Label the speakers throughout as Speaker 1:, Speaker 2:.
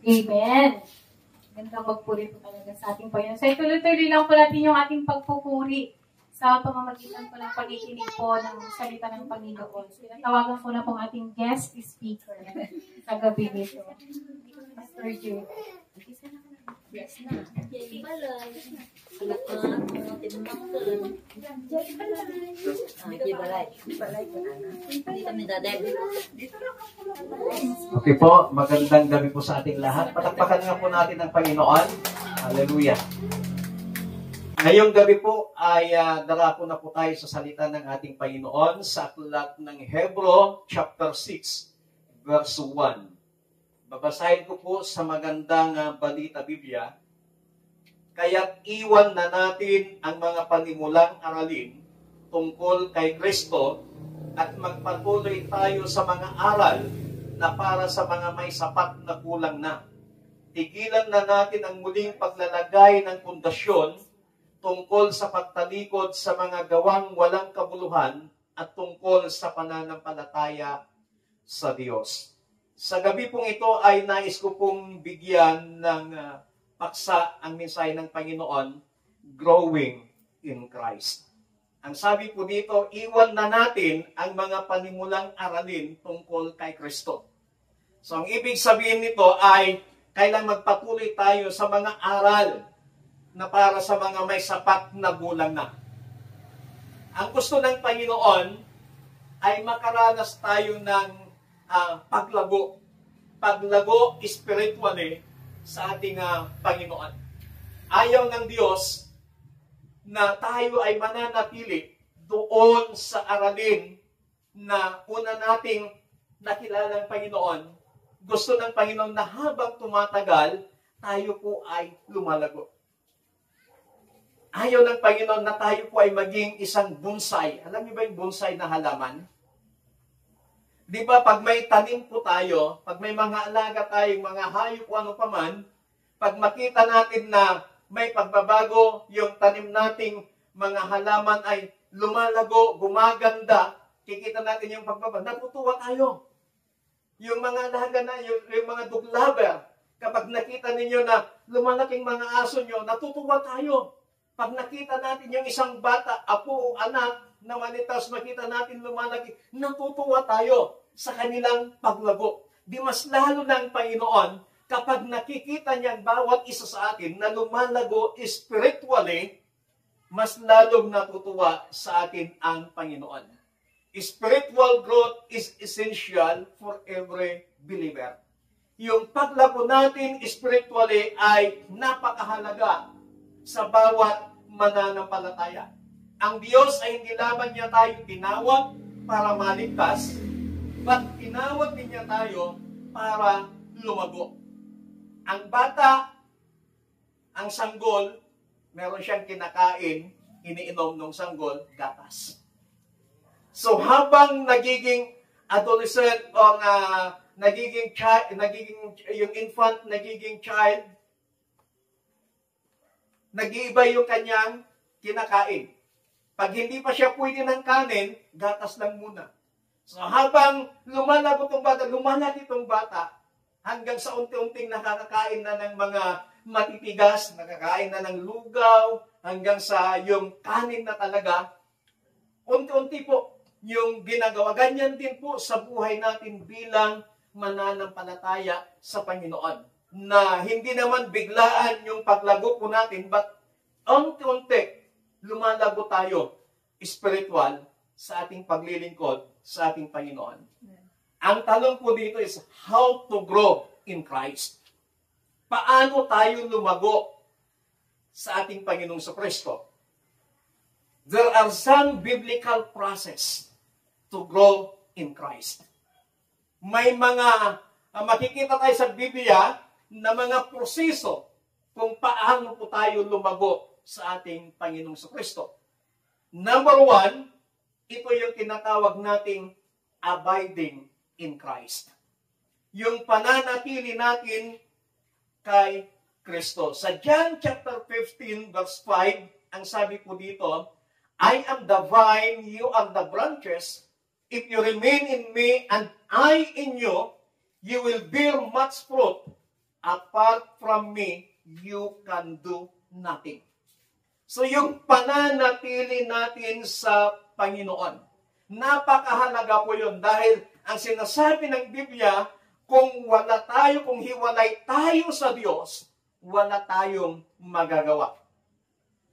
Speaker 1: Amen. Ganda magpuri po talaga sa ating Panginoon. So, tuloy-tuloy lang po natin yung ating pagpupuri sa pamamagitan po ng pakikinig po ng salita ng Panginoon. So, tawagan po na po ang ating guest speaker sa gabi nito. Pastor Joe.
Speaker 2: Yes na. Yay balay. Alakan mo tinamangkan. Yay balay. Balay ko na. Hindi kami dadeb.
Speaker 3: Okay po, magandang gabi po sa ating lahat. Patakpakan nga po natin ang Panginoon. Hallelujah. Ngayong gabi po ay darako na po tayo sa salita ng ating Panginoon sa aklat ng Hebro chapter 6 verse 1. Babasahin ko po sa magandang balita Biblia. Kaya't iwan na natin ang mga panimulang aralin tungkol kay Kristo at magpatuloy tayo sa mga aral na para sa mga may sapat na kulang na. Tigilan na natin ang muling paglalagay ng pundasyon tungkol sa pagtalikod sa mga gawang walang kabuluhan at tungkol sa pananampalataya sa Diyos. Sa gabi pong ito ay nais ko pong bigyan ng paksa ang mensahe ng Panginoon, Growing in Christ. Ang sabi po dito, iwan na natin ang mga panimulang aralin tungkol kay Kristo. So ang ibig sabihin nito ay kailangan magpatuloy tayo sa mga aral na para sa mga may sapat na gulang na. Ang gusto ng Panginoon ay makaranas tayo ng paglago spiritually sa ating Panginoon. Ayaw ng Diyos na tayo ay mananatili doon sa aralin na una nating nakilala ng Panginoon. Gusto ng Panginoon na habang tumatagal, tayo po ay lumalago. Ayaw ng Panginoon na tayo po ay maging isang bonsai. Alam niyo ba yung bonsai na halaman? Di ba, pag may tanim po tayo, pag may mga alaga tayong mga hayop o ano paman, pag makita natin na may pagbabago, yung tanim nating mga halaman ay lumalago, gumaganda, kikita natin yung pagbabago, natutuwa tayo. Yung mga alaga na, yung mga dog lover, kapag nakita ninyo na lumalaking mga aso nyo, natutuwa tayo. Pag nakita natin yung isang bata, apo o anak, na manitas, makita natin lumalaki, natutuwa tayo sa kanilang paglago. Di mas lalo ng Panginoon kapag nakikita niya bawat isa sa atin na lumalago spiritually, mas lalong natutuwa sa atin ang Panginoon. Spiritual growth is essential for every believer. Yung paglago natin spiritually ay napakahalaga sa bawat mananampalataya. Ang Diyos ay hindi lamang niya tayo tinawag para maligtas, but tinawag din niya tayo para lumago. Ang bata, ang sanggol, meron siyang kinakain, iniinom ng sanggol, gatas. So habang nagiging adolescent o nagiging yung infant, nagiging child, nag-iiba yung kanyang kinakain. Pag hindi pa siya pwede ng kanin, gatas lang muna. So habang lumalaki itong bata, hanggang sa unti-unting nakakakain na ng mga matitigas, nakakain na ng lugaw, hanggang sa yung kanin na talaga, unti-unti po yung ginagawa. Ganyan din po sa buhay natin bilang mananampalataya sa Panginoon. Na hindi naman biglaan yung paglago po natin, but unti-unti lumalago tayo spiritual sa ating paglilingkod sa ating Panginoon. Ang tanong po dito is how to grow in Christ. Paano tayo lumago sa ating Panginoong Kristo? There are some biblical process to grow in Christ. May mga makikita tayo sa Biblia na mga proseso kung paano po tayo lumago sa ating Panginoong Kristo. Number 1, ito yung tinatawag nating abiding in Christ. Yung pananatili natin kay Kristo. Sa John chapter 15 verse 5, ang sabi po dito, I am the vine, you are the branches. If you remain in me and I in you, you will bear much fruit. apart from me, you can do nothing. So yung pananatili natin sa Panginoon, napakahalaga po yun dahil ang sinasabi ng Biblia, kung wala tayo, kung hiwalay tayo sa Diyos, wala tayong magagawa.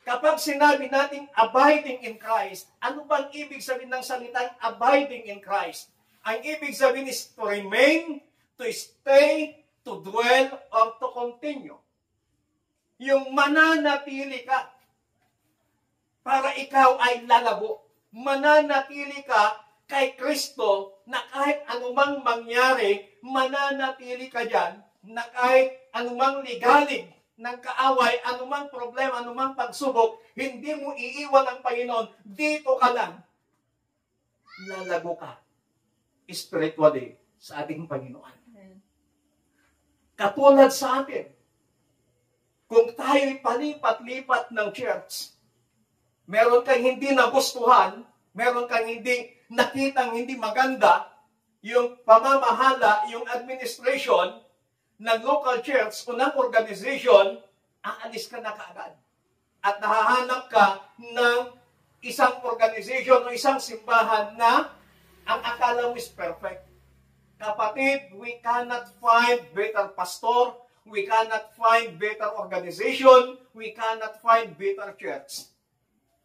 Speaker 3: Kapag sinabi natin abiding in Christ, ano bang ibig sabihin ng salitang abiding in Christ? Ang ibig sabihin is to remain, to stay, to dwell, or to continue. Yung mananatili ka para ikaw ay lalabo. Mananatili ka kay Kristo na kahit anumang mangyari, mananatili ka dyan, na kahit anumang ligalig ng kaaway, anumang problema, anumang pagsubok, hindi mo iiwan ang Panginoon. Dito ka lang. Lalago ka spiritually sa ating Panginoon. Katulad sa atin, kung tayo'y palipat-lipat ng church, meron kang hindi nagustuhan, meron kang hindi nakitang hindi maganda, yung pamamahala, yung administration ng local church o ng organization, aalis ka na kaagad. At nahahanap ka ng isang organization o isang simbahan na ang akala mo is perfect. Kapatid, we cannot find better pastor, we cannot find better organization, we cannot find better church.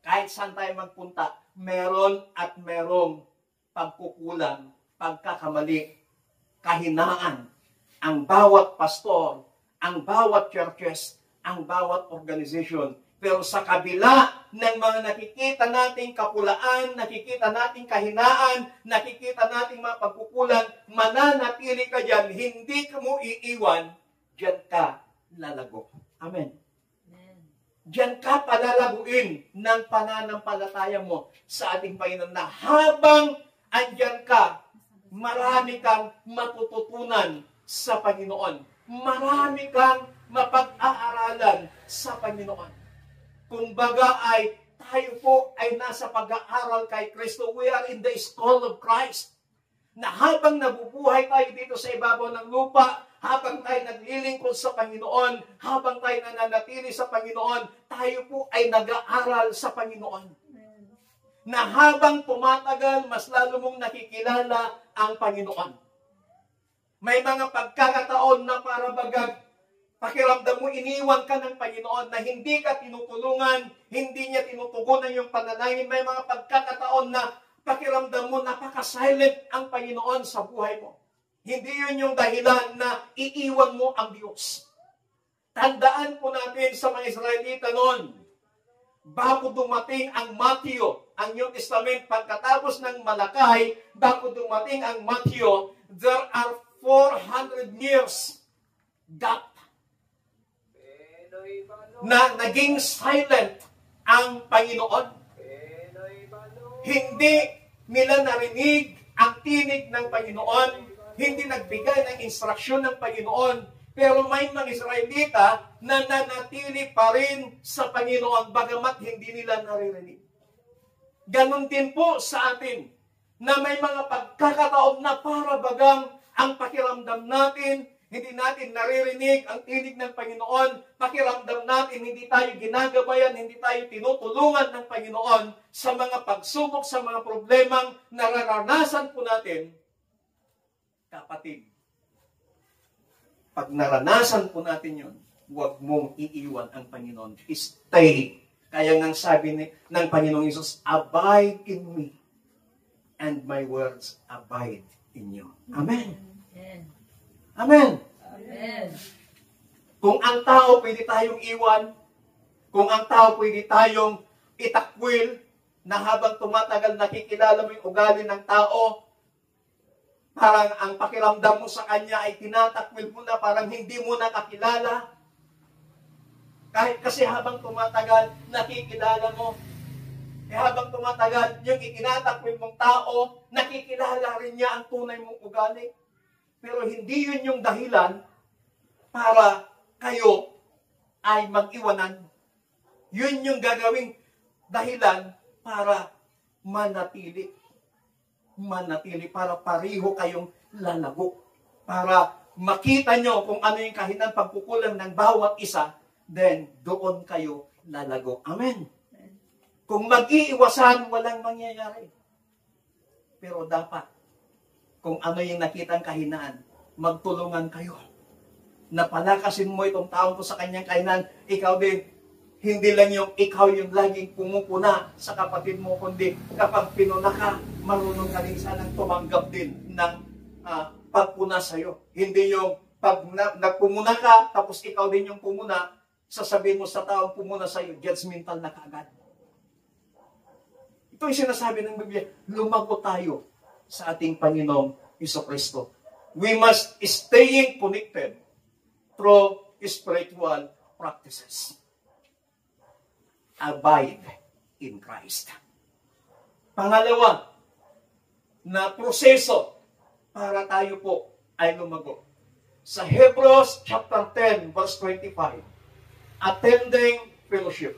Speaker 3: Kahit saan tayo magpunta, meron at merong pagkukulang, pagkakamali, kahinaan. Ang bawat pastor, ang bawat churches, ang bawat organization. Pero sa kabila ng mga nakikita nating kapulaan, nakikita nating kahinaan, nakikita nating mga pagkukulang, mananatili ka dyan, hindi ka mo iiwan, dyan ka lalago. Amen. Diyan ka palalaguin ng pananampalataya mo sa ating Panginoon na habang andyan ka, marami kang matututunan sa Panginoon. Marami kang mapag-aaralan sa Panginoon. Kumbaga ay tayo po ay nasa pag-aaral kay Kristo. We are in the school of Christ. Na habang nabubuhay tayo dito sa ibabaw ng lupa, habang tayo naglilingkod sa Panginoon, habang tayo nananatili sa Panginoon, tayo po ay nag-aaral sa Panginoon. Na habang tumatagal, mas lalo mong nakikilala ang Panginoon. May mga pagkakataon na para bagag, pakiramdam mo, iniwan ka ng Panginoon na hindi ka tinutulungan, hindi niya tinutugunan yung panalangin. May mga pagkakataon na pakiramdam mo, napaka-silent ang Panginoon sa buhay mo. Hindi yun yung dahilan na iiwan mo ang Diyos. Tandaan po natin sa mga Israelita noon, bago dumating ang Matthew, ang New Testament, pagkatapos ng Malakay, bago dumating ang Matthew, there are 400 years gap na naging silent ang Panginoon. Hindi nila narinig ang tinig ng Panginoon, hindi nagbigay ng instruksyon ng Panginoon, pero may mga Israelita na nanatili pa rin sa Panginoon bagamat hindi nila naririnig. Ganon din po sa atin, na may mga pagkakataon na para bagang ang pakiramdam natin, hindi natin naririnig ang tinig ng Panginoon, pakiramdam natin, hindi tayo ginagabayan, hindi tayo tinutulungan ng Panginoon sa mga pagsubok, sa mga problemang nararanasan po natin. Kapatid, pag naranasan po natin yun, huwag mong iiwan ang Panginoon. Stay. Kaya nga sabi ng Panginoong Hesus, abide in me, and my words abide in you. Amen. Amen.
Speaker 2: Amen.
Speaker 3: Kung ang tao pwede tayong iwan, kung ang tao pwede tayong itakwil, na habang tumatagal nakikilala mo yung ugali ng tao, parang ang pakiramdam mo sa kanya ay tinatakwil mo na, parang hindi mo nakakilala. Kahit kasi habang tumatagal, nakikilala mo. Habang tumatagal, yung itinatakwil mong tao, nakikilala rin niya ang tunay mong ugali. Pero hindi yun yung dahilan para kayo ay mag-iwanan. Yun yung gagawing dahilan para manatili. Manatili, para pariho kayong lalago. Para makita nyo kung ano yung kahinang pagkukulang ng bawat isa, then doon kayo lalago. Amen. Kung mag-iiwasan, walang mangyayari. Pero dapat, kung ano yung nakitang kahinaan, magtulungan kayo. Napalakasin mo itong taon ko sa kanyang kahinaan, ikaw din, hindi lang yung ikaw yung laging pumupuna sa kapatid mo, kundi kapag pinuna ka, marunong ka rin sanang tumanggap din ng pagpuna sa'yo. Hindi yung pag nagpumuna ka, tapos ikaw din yung pumuna, sasabihin mo sa taong pumuna sa'yo, judgmental na kaagad. Ito yung sinasabi ng Biblia, lumago tayo sa ating Panginoong Jesucristo. We must staying connected through spiritual practices. Abide in Christ. Pangalawa, na proseso para tayo po ay lumago. Sa Hebrews chapter 10, verse 25, attending fellowship.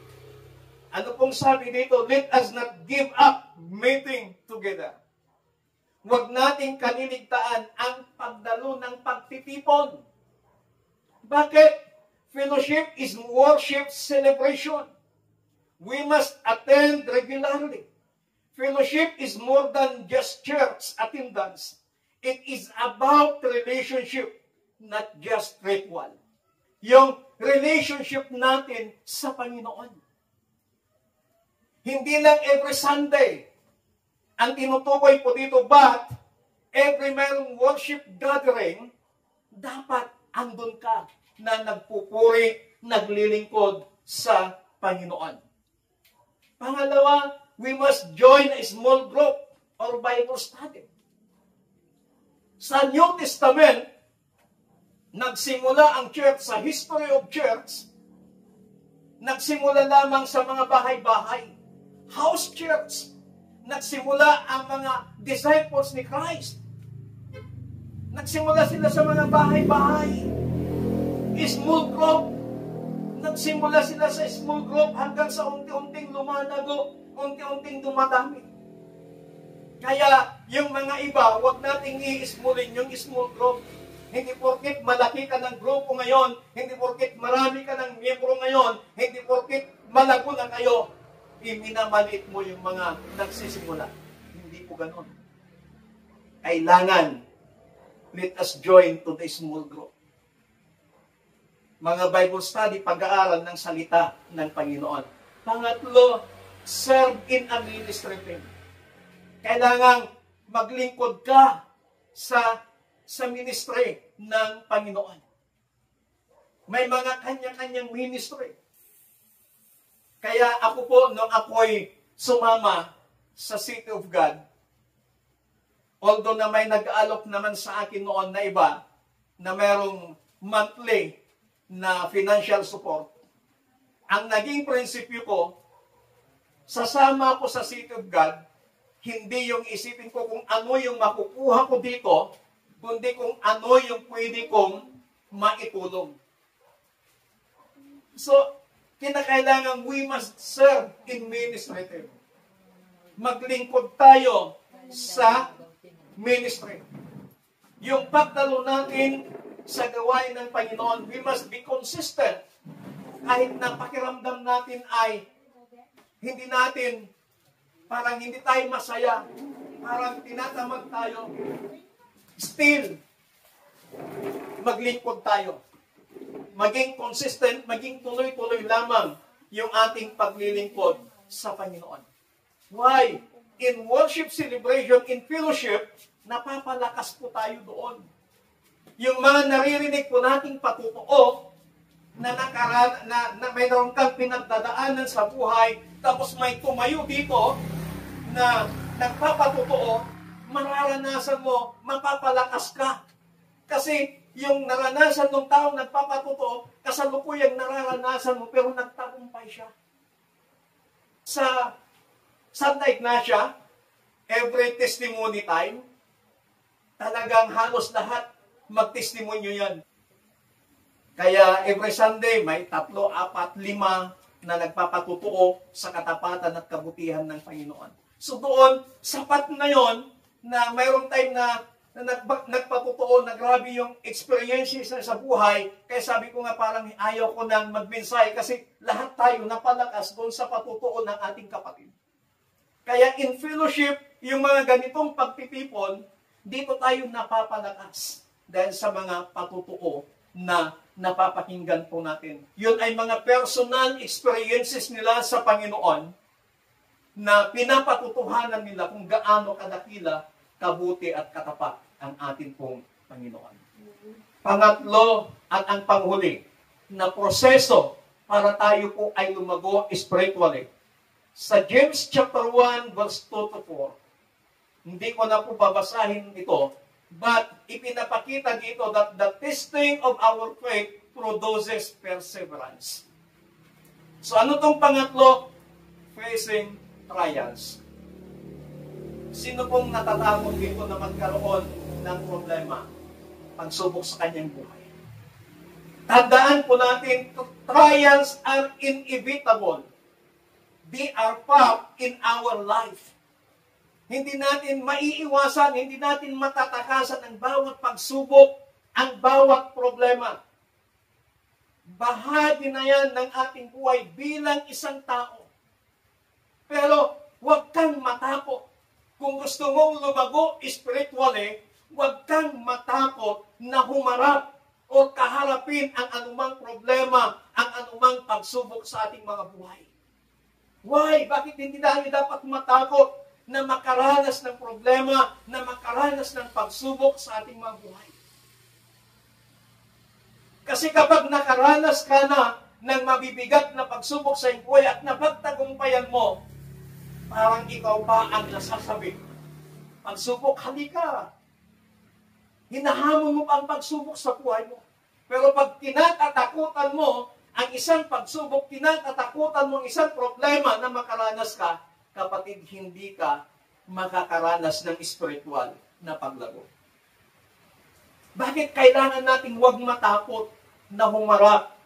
Speaker 3: Ano pong sabi dito? Let us not give up meeting together. Huwag nating kaniligtaan ang pagdalo ng pagtitipon. Bakit? Fellowship is worship celebration. We must attend regularly. Fellowship is more than just church attendance. It is about relationship, not just ritual. Yung relationship natin sa Panginoon. Hindi lang every Sunday ang tinutukoy po dito, but every mayroong worship gathering, dapat andun ka na nagpupuri, naglilingkod sa Panginoon. Pangalawa, we must join a small group or Bible study. Sa New Testament, nagsimula ang church sa history of church, nagsimula lamang sa mga bahay-bahay. House church. Nagsimula ang mga disciples ni Christ. Nagsimula sila sa mga bahay-bahay. Small group. Nagsimula sila sa small group hanggang sa unti-unting lumalago, unti-unting dumadami. Kaya yung mga iba, huwag nating i-smallin yung small group. Hindi porkit malaki ka ng grupo ngayon, hindi porkit marami ka ng miyembro ngayon, hindi porkit malago na kayo, iminamaliit mo yung mga nagsisimula. Hindi po ganon. Kailangan, let us join to the small group. Mga Bible study, pag-aaral ng salita ng Panginoon. Pangatlo, serve in a ministry team. Kailangan maglingkod ka sa ministry ng Panginoon. May mga kanya-kanyang ministry. Kaya ako po, nung ako'y sumama sa City of God, although na may nag-aalok naman sa akin noon na iba, na merong monthly na financial support, ang naging prinsipyo ko, sasama ko sa City of God, hindi yung isipin ko kung ano yung makukuha ko dito, kundi kung ano yung pwede kong maitulong. So, kinakailangan we must serve in ministry. Maglingkod tayo sa ministry. Yung pagdalo natin sa gawain ng Panginoon, we must be consistent. Kahit na pakiramdam natin ay parang hindi tayo masaya, parang tinatamad tayo, still, maglingkod tayo. Maging consistent, maging tuloy-tuloy lamang yung ating paglilingkod sa Panginoon. Why? In worship celebration, in fellowship, napapalakas po tayo doon. Yung mga naririnig po nating patutuo, na mayroon kang pinagdadaanan sa buhay, tapos may tumayo dito, na nagpapatutuo, mararanasan mo, mapapalakas ka. Kasi yung naranasan ng taong nagpapatutuo, kasalukuyang nararanasan mo, pero nagtagumpay siya. Sa Santa Ignacia, every testimony time, talagang halos lahat magtestimonyo yan. Kaya every Sunday, may 3, 4, 5 na nagpapatutuo sa katapatan at kabutihan ng Panginoon. So doon, sapat na yon na mayroong time na na nagpatotoo na grabe yung experiences na sa buhay. Kaya sabi ko nga parang ayaw ko nang magmensahe kasi lahat tayo napalakas doon sa patotoo ng ating kapatid. Kaya in fellowship, yung mga ganitong pagtitipon, dito tayo napapalakas dahil sa mga patotoo na napapakinggan po natin. Yun ay mga personal experiences nila sa Panginoon na pinapatutuhanan nila kung gaano kadakila, kabuti at katapat ang ating pong Panginoon. Pangatlo at ang panghuli na proseso para tayo po ay lumago spiritually. Sa James chapter 1 verse 2 to 4, hindi ko na po babasahin ito, but ipinapakita dito that the testing of our faith produces perseverance. So ano tong pangatlo? Facing trials. Sino pong natatakot dito na magkaroon ng problema, pagsubok sa kanyang buhay? Tandaan po natin, trials are inevitable. They are part in our life. Hindi natin maiiwasan, hindi natin matatakasan ang bawat pagsubok, ang bawat problema. Bahagi na yan ng ating buhay bilang isang tao. Pero huwag kang matakot. Kung gusto mong lumago spiritually, huwag kang matakot na humarap o kaharapin ang anumang problema, ang anumang pagsubok sa ating mga buhay. Why? Bakit hindi tayo dapat matakot na makaranas ng problema, na makaranas ng pagsubok sa ating mga buhay? Kasi kapag nakaranas ka na ng mabibigat na pagsubok sa iyong buhay at napagtagumpayan mo, parang ikaw pa ang nasasabi. Pagsubok, halika. Hinahamon mo pa ang pagsubok sa buhay mo. Pero pag tinatatakutan mo ang isang pagsubok, tinatatakutan mo ang isang problema na makaranas ka, kapatid, hindi ka makakaranas ng spiritual na paglago. Bakit kailangan nating huwag matakot na humarap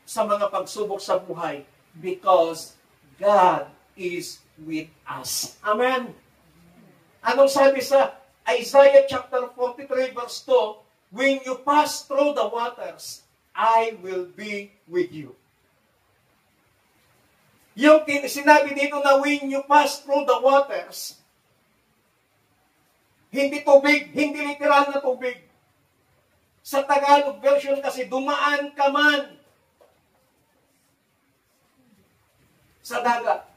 Speaker 3: sa mga pagsubok sa buhay? Because God is with us. Amen. Anong sabi sa Isaiah chapter 43 verse 2? When you pass through the waters, I will be with you. Yung sinabi dito na when you pass through the waters, hindi tubig, hindi literal na tubig. Sa Tagalog version kasi, dumaan ka man sa dagat.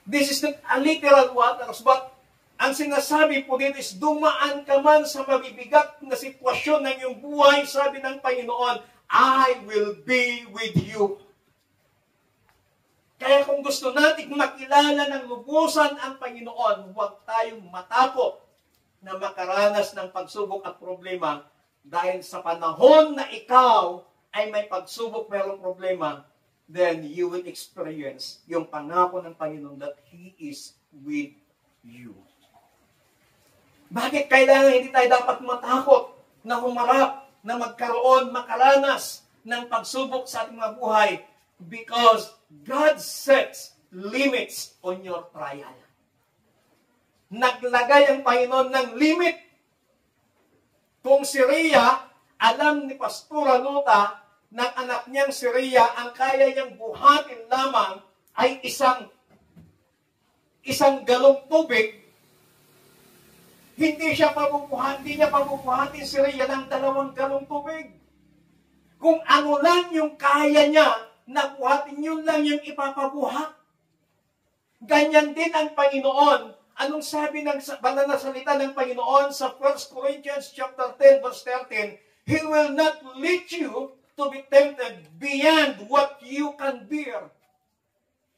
Speaker 3: This is not a literal waters, but ang sinasabi po dito is dumaan ka man sa mabibigat na sitwasyon ng iyong buhay, sabi ng Panginoon, I will be with you. Kaya kung gusto nating makilala ng lubusan ang Panginoon, huwag tayong matakot na makaranas ng pagsubok at problema dahil sa panahon na ikaw ay may pagsubok, mayroong problema, then you will experience yung pangako ng Panginoon that He is with you. Bakit kailangan hindi tayo dapat matakot na humarap, na magkaroon, makaranas ng pagsubok sa ating mga buhay? Because God sets limits on your trial. Naglagay ang Panginoon ng limit. Kung si Rhea, alam ni Pastora Luta, ng anak niyang si Rhea, ang kaya niyang buhatin lamang ay isang galong tubig, hindi niya pabubuhatin si Rhea ng 2 galong tubig. Kung ano lang yung kaya niya na buhatin, yun lang yung ipapabuhat. Ganyan din ang Panginoon. Anong sabi ng banal na salita ng Panginoon sa 1 Corinthians chapter 10 verse 13? He will not let you to be tempted beyond what you can bear.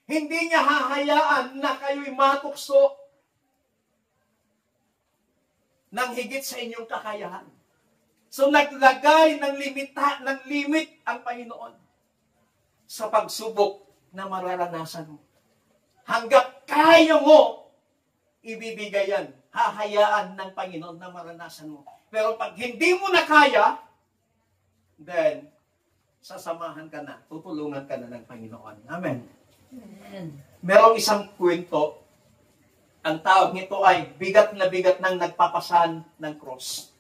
Speaker 3: Hindi niya hahayaan na kayo'y matukso ng higit sa inyong kakayahan. So naglagay ng limit ang Panginoon sa pagsubok na mararanasan mo. Hanggat kaya mo, ibibigay yan. Hahayaan ng Panginoon na maranasan mo. Pero pag hindi mo na kaya, then sasamahan ka na, tutulungan ka na ng Panginoon. Amen.
Speaker 2: Amen.
Speaker 3: Merong isang kwento Ang tawag nito ay bigat na bigat ng nagpapasan ng cross.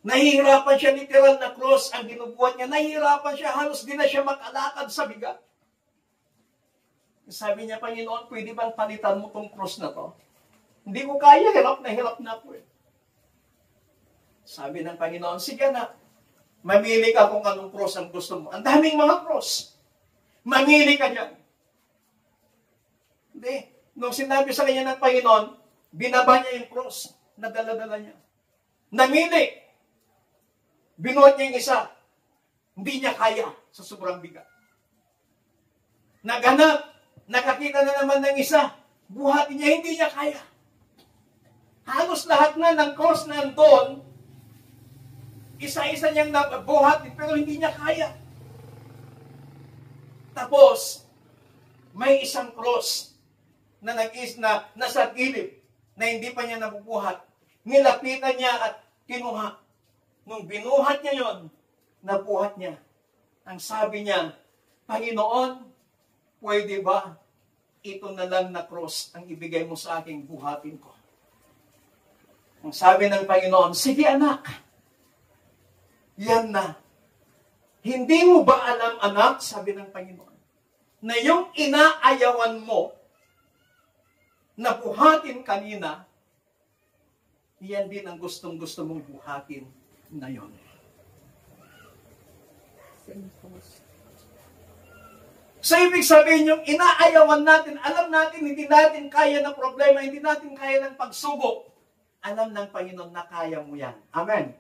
Speaker 3: Nahihirapan siya, literal na cross ang binubuhat niya. Nahihirapan siya, halos di na siya makalakad sa bigat. Sabi niya, Panginoon, pwede bang palitan mo tong cross na to? Hindi ko kaya, hirap na po. Sabi ng Panginoon, sige na, mamili ka kung anong cross ang gusto mo. Ang daming mga cross. Mamili ka dyan. Hindi. Nung sinabi sa kanya ng Panginoon, binaba niya yung cross na dala-dala niya. Namili. Binuhat niya yung isa. Hindi niya kaya sa sobrang bigat. Naganap. Nakakita na naman ng isa. Buhatin niya, hindi niya kaya. Halos lahat na ng cross na doon, isa-isa niyang nabuhat, pero hindi niya kaya. Tapos, may isang cross na nasa gilid na hindi pa niya nabubuhat. Nilapitan niya at kinuha. Nung binuhat niya yon, nabuhat niya. Ang sabi niya, Panginoon, pwede ba ito na lang na cross ang ibigay mo sa aking buhatin ko? Ang sabi ng Panginoon, sige anak, yan na. Hindi mo ba alam, anak, sabi ng Panginoon, na yung inaayawan mo na buhatin kanina, yan din ang gustong-gusto mong buhatin ngayon. So, ibig sabihin yung inaayawan natin, alam natin, hindi natin kaya ng problema, hindi natin kaya ng pagsubok. Alam ng Panginoon na kaya mo yan. Amen.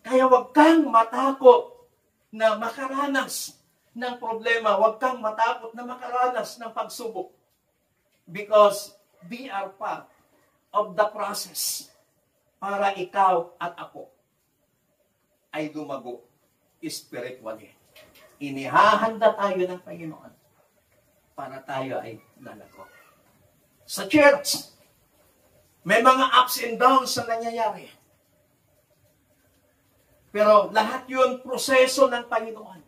Speaker 3: Kaya huwag kang matakot na makaranas ng problema. Huwag kang matakot na makaranas ng pagsubok. Because we are part of the process para ikaw at ako ay lumago spiritually. Inihahanda tayo ng Panginoon para tayo ay lalago. Sa church, may mga ups and downs na nangyayari. Pero lahat yun, proseso ng Panginoon.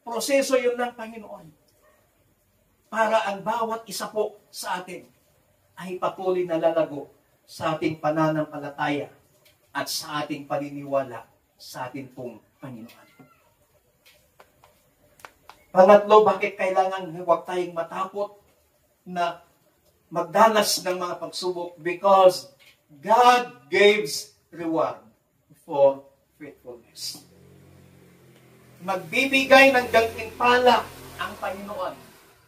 Speaker 3: Proseso yun ng Panginoon. Para ang bawat isa po sa atin ay patuloy na lalago sa ating pananampalataya at sa ating paniniwala sa ating pong Panginoon. Pangatlo, bakit kailangan huwag tayong matakot na magdanas ng mga pagsubok? Because God gives reward for faithfulness. Magbibigay ng gantimpala ang Panginoon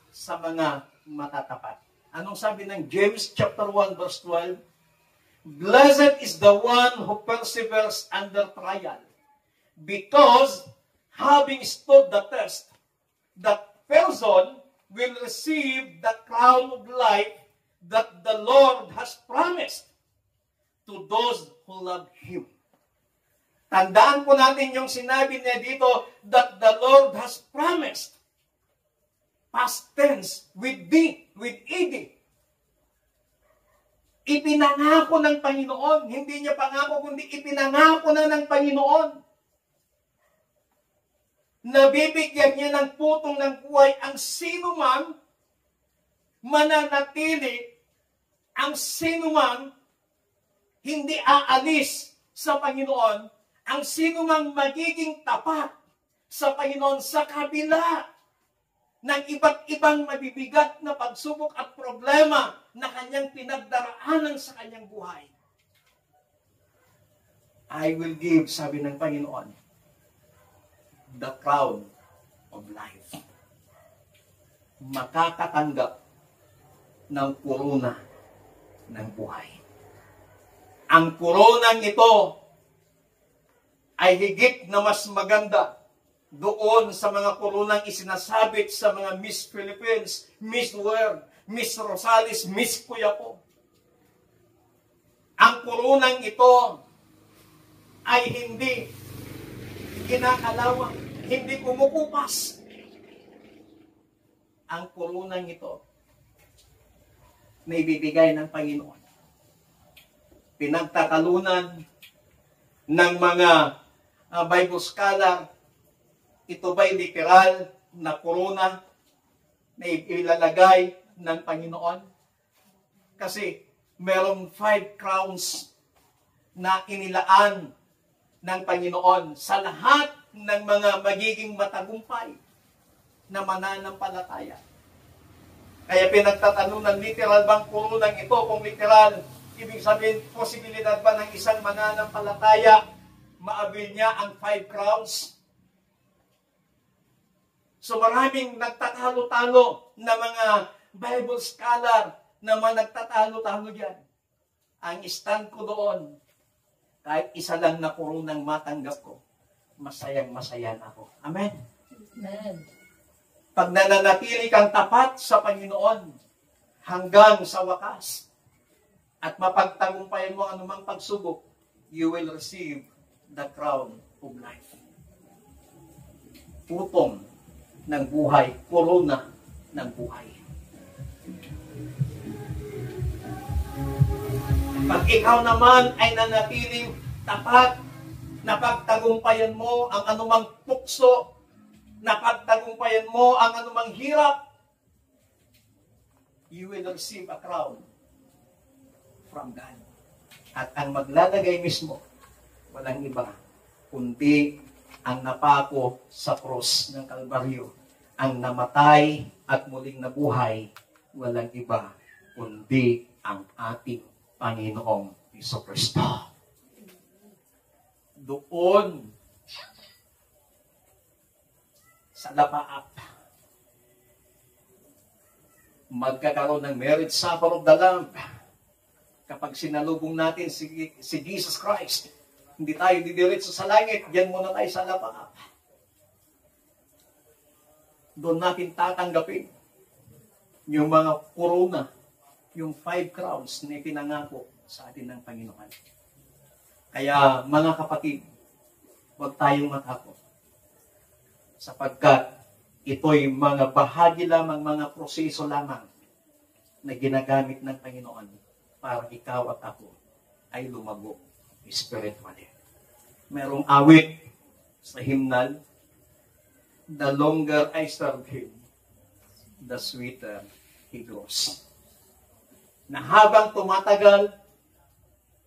Speaker 3: sa mga matatapat. Anong sabi ng James chapter 1 verse 12? Blessed is the one who perseveres under trial, because having stood the test, that person will receive the crown of life that the Lord has promised to those who love Him. Tandaan po natin yung sinabi niya dito, that the Lord has promised. Past tense, with ed. Ipinangako ng Panginoon. Hindi niya pangako, kundi ipinangako na ng Panginoon. Nabibigyan niya ng putong ng buhay ang sino man mananatili, ang sino man hindi aalis sa Panginoon, ang sino mang magiging tapat sa Panginoon sa kabila ng iba't ibang mabibigat na pagsubok at problema na kanyang pinagdaraanan sa kanyang buhay. I will give, sabi ng Panginoon, the crown of life. Makakatanggap ng korona ng buhay. Ang koronang ito ay higit na mas maganda doon sa mga koronang isinasabit sa mga Miss Philippines, Miss World, Miss Rosales, Miss Kuyapo. Ang koronang ito ay hindi kinakalawang, hindi kumukupas. Ang koronang ito na ibibigay ng Panginoon. Pinagtatalunan ng mga Bible scholar, ito ba'y literal na korona na ilalagay ng Panginoon? Kasi merong 5 crowns na inilaan ng Panginoon sa lahat ng mga magiging matagumpay na mananampalataya. Kaya pinagtatanunan, literal bang kurunang ito? Kung literal, ibig sabihin, posibilidad ba ng isang mananampalataya maabil niya ang 5 crowns? So maraming nagtatalo-talo na mga Bible scholar na mga nagtatalo-talo dyan. Ang stand ko doon, kahit isa lang na kurunang matanggap ko, masayang-masaya na ako. Amen?
Speaker 2: Amen.
Speaker 3: Pag nananatili kang tapat sa Panginoon hanggang sa wakas at mapagtagumpayan mo anumang pagsubok, you will receive the crown of life. Putong ng buhay, korona ng buhay. Pag ikaw naman ay nanatiling tapat, napagtagumpayan mo ang anumang tukso, napagtagumpayan mo ang anumang hirap, you will receive a crown from God. At ang maglalagay mismo, walang iba, kundi ang napako sa cross ng Kalbaryo, ang namatay at muling nabuhay, walang iba, kundi ang ating Panginoong Jesucristo. Doon sa lapaap, magkakaroon ng marriage supper of the Lamb. Kapag sinalubong natin si Jesus Christ, hindi tayo didiretso sa langit, diyan muna tayo sa lapaap. Doon natin tatanggapin yung mga korona, yung 5 crowns na ipinangako sa atin ng Panginoon. Kaya mga kapatid, huwag tayong matakot. Sapagkat ito'y mga bahagi lamang, mga proseso lamang na ginagamit ng Panginoon para ikaw at ako ay lumago spiritually. Merong awit sa hymnal, the longer I serve Him, the sweeter He grows. Na habang tumatagal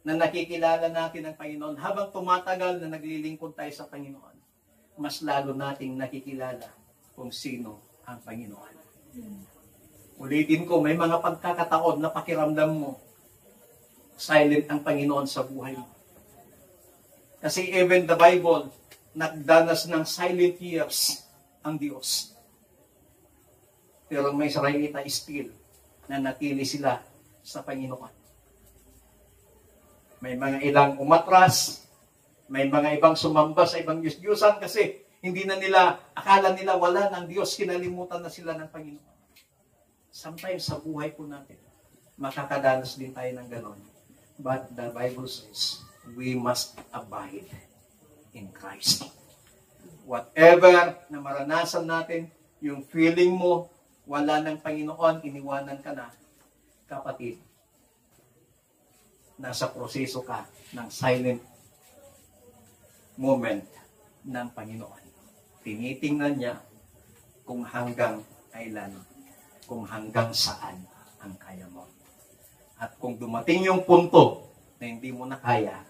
Speaker 3: na nakikilala natin ang Panginoon, habang tumatagal na naglilingkod tayo sa Panginoon, mas lalo nating nakikilala kung sino ang Panginoon. Ulitin ko, may mga pagkakataon na pakiramdam mo, silent ang Panginoon sa buhay mo. Kasi even the Bible, nagdanas ng silent years ang Diyos. Pero may Israelita still na natili sila sa Panginoon. May mga ilang umatras, may mga ibang sumamba sa ibang Diyos-Diyosan kasi hindi na nila, akala nila wala ng Diyos, kinalimutan na sila ng Panginoon. Sometimes sa buhay po natin, makakadanas din tayo ng ganon. But the Bible says, we must abide in Christ. Whatever na maranasan natin, yung feeling mo, wala ng Panginoon, iniwanan ka na, kapatid, nasa proseso ka ng silent moment ng Panginoon. Tinitingnan niya kung hanggang kailan, kung hanggang saan ang kaya mo. At kung dumating yung punto na hindi mo na kaya,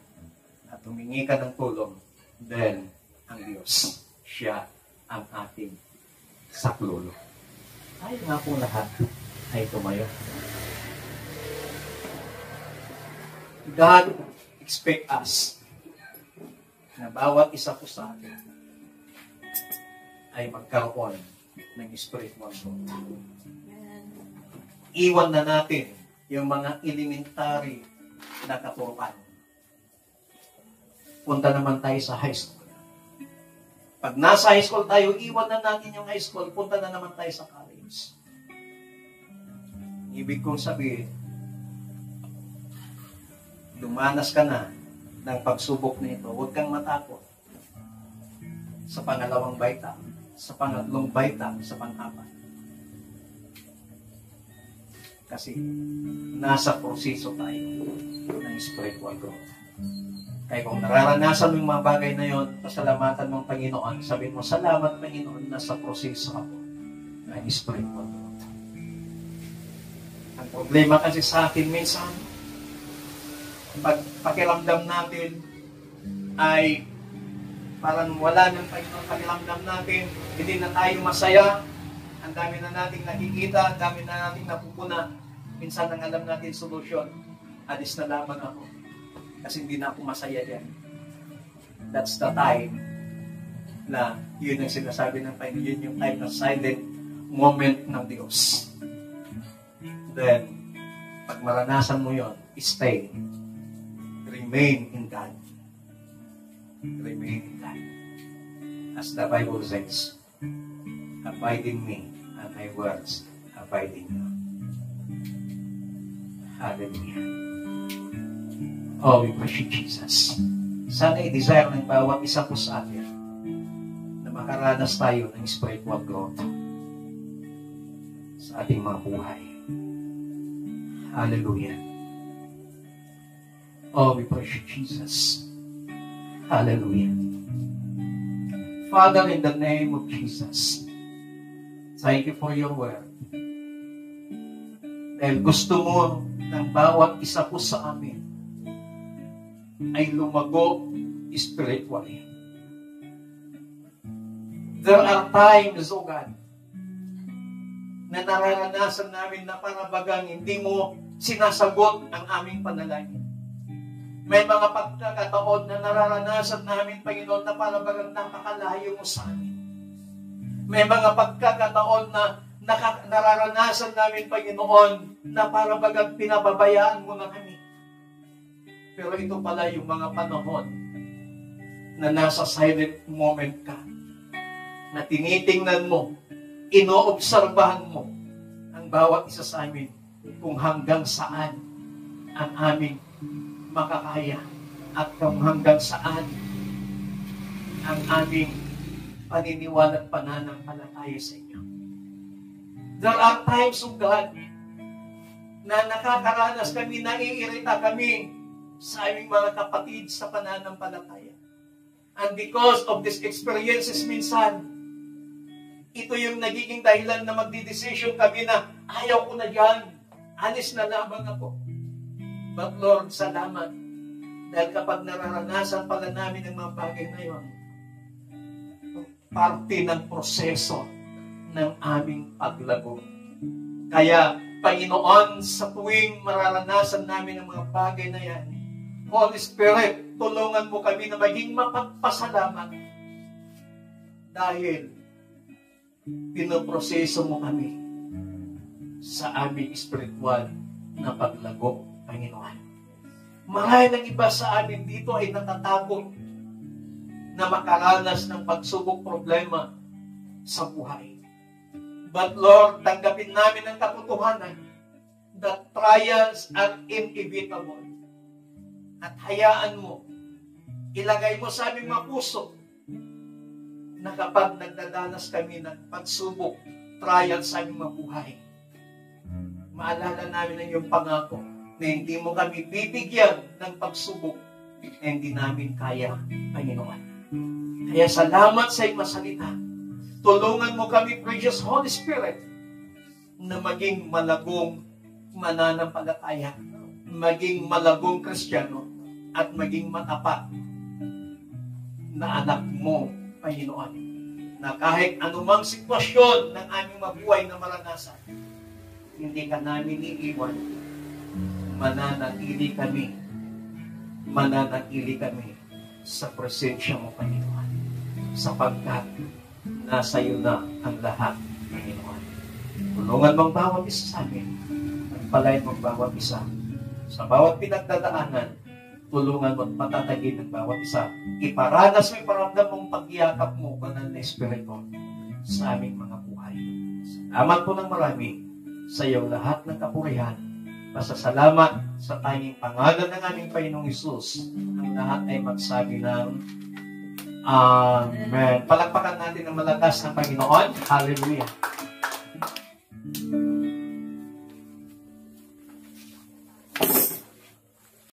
Speaker 3: at humingi ka ng tulong, then ang Diyos, siya ang ating saklolo. Tayo nga pong lahat ay tumayo. God expect us na bawat isa po sa atin ay magkaroon ng spiritual growth. Iwan na natin yung mga elementary na katuruan. Punta naman tayo sa high school. Pag nasa high school tayo, iwan na natin yung high school, punta na naman tayo sa college. Ibig kong sabihin, dumanas ka na ng pagsubok na ito, huwag kang matakot sa pangalawang baita, sa pangatlong baita, sa pang-apat. Kasi nasa proseso tayo ng spiritual growth. Kaya kung nararanasan mo yung mga bagay na yon, pasalamatan mong Panginoon, sabihin mo, salamat Panginoon, nasa proseso ako ng spiritual growth. Ang problema kasi sa atin minsan, pag pakiramdam natin ay parang wala nang pakiramdam natin, hindi na tayo masaya, ang dami na nating nakikita, ang dami na nating napupuna. Minsan ang alam natin solusyon, alis na lamang ako kasi hindi na ako masaya yan. That's the time na yun ang sinasabi ng Panginoon, yun yung time na silent moment ng Diyos. Then, pag maranasan mo yun, stay. Remain in God. Remain in God. As the Bible says, abide in me, and my words abide in you. Hallelujah. Oh, we worship Jesus. Sana i-desire ng bawat isa po sa atin na makaranas tayo ng spiritual growth sa ating mga buhay. Hallelujah. Oh, we worship Jesus. Hallelujah. Father, in the name of Jesus, thank you for your word. Dahil gusto mo ng bawat isa po sa amin ay lumago spiritually. There are times, O God, na nararanasan namin na parabagang hindi mo sinasagot ang aming panalangin. May mga pagkakataon na nararanasan namin, Panginoon, na parabagang napakalayo mo sa amin. May mga pagkakataon na nararanasan namin, Panginoon, na parabagang pinababayaan mo na kami. Pero ito pala yung mga panahon na nasa silent moment ka, na tinitingnan mo, inoobserbahan mo ang bawat isa sa amin kung hanggang saan ang aming makakaya at kung hanggang saan ang aming paniniwala at pananampalataya sa inyo. There are times, of God, na nakakaranas kami, naiirita kami sa aming mga kapatid sa pananampalataya. And because of these experiences minsan, ito yung nagiging dahilan na magdidesisyon kami na ayaw ko na yan, alis na lamang ako. But Lord, salamat. Dahil kapag nararanasan pala namin ang mga bagay na yun, parte ng proseso ng aming paglago. Kaya, Panginoon, sa tuwing mararanasan namin ang mga bagay na yan, Holy Spirit, tulungan mo kami na maging mapagpasalamat dahil pinoproseso mo kami sa aming spiritual na paglago, Panginoon. Marahil ang iba sa amin dito ay natatakot na makaranas ng pagsubok problema sa buhay. But Lord, tanggapin namin ang katotohanan that trials are inevitable. At hayaan mo, ilagay mo sa aming mga puso na kapag nagdadanas kami ng pagsubok, trial sa aming mga buhay, maalala namin ang iyong pangako na hindi mo kami bibigyan ng pagsubok na hindi namin kaya, Panginoon. Kaya salamat sa iyong masalita. Tulungan mo kami, precious Holy Spirit, na maging malagong mananampalataya, maging malagong Kristiyano, at maging matapat na anak mo, Panginoon, na kahit anumang sitwasyon ng aming mabuhay na maranasan, hindi ka namin iiwan, mananatili kami sa presensya mo, Panginoon, sapagkat nasa iyo na ang lahat, Panginoon. Tulungan mong bawat isa sa amin, at palayan mong bawat isa sa bawat pinagdadaanan. Tulungan mo at patatagin ng bawat isa. Iparanas mo, iparamdam mong pagyakap mo, banal na Espiritu, sa aming mga buhay. Salamat po ng marami sa iyong lahat ng kapurihan. Pasasalamat sa tanging pangalan ng aming Panginoong Hesus. Ang lahat ay magsabi ng Amen. Palakpakan natin ng malakas ng Panginoon. Hallelujah.